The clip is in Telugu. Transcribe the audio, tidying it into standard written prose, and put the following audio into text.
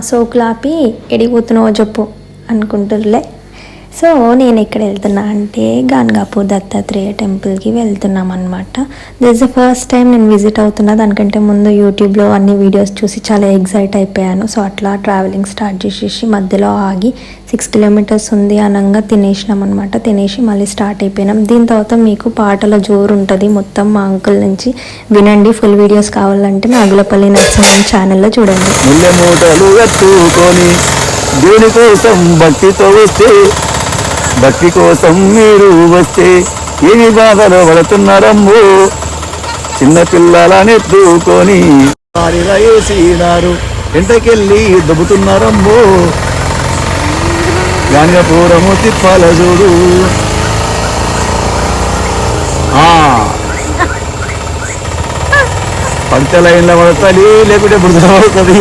సోకులాపి ఎడిగిపోతున్నావో చెప్పు అనుకుంటుర్లే. సో నేను ఎక్కడ వెళ్తున్నా అంటే గాన్గాపూర్ దత్తాత్రేయ టెంపుల్కి వెళ్తున్నాం అనమాట. దిస్ ద ఫస్ట్ టైం నేను విజిట్ అవుతున్నా. దానికంటే ముందు యూట్యూబ్లో అన్ని వీడియోస్ చూసి చాలా ఎగ్జైట్ అయిపోయాను. సో అట్లా ట్రావెలింగ్ స్టార్ట్ చేసేసి మధ్యలో ఆగి 6 కిలోమీటర్స్ ఉంది అనగా తినేసినాం అనమాట. తినేసి మళ్ళీ స్టార్ట్ అయిపోయినాం. దీని తర్వాత మీకు పాటల జోరు ఉంటుంది మొత్తం మా అంకుల్ నుంచి వినండి. ఫుల్ వీడియోస్ కావాలంటే నాగులపల్లి నరసింహన్ ఛానల్లో చూడండి. భక్తి కోసం మీరు వస్తే ఏమి బాధలో పడుతున్నారమ్మో, చిన్నపిల్లలనెత్తుకొని వారిలా వేసినారు ఎంటకెళ్ళి దొబ్బుతున్నారమ్మో, గాన్గాపురము తిప్పాల చూడు. పడితే లైన్లో పడతాలి, లేకుంటే బురద పడుతుంది.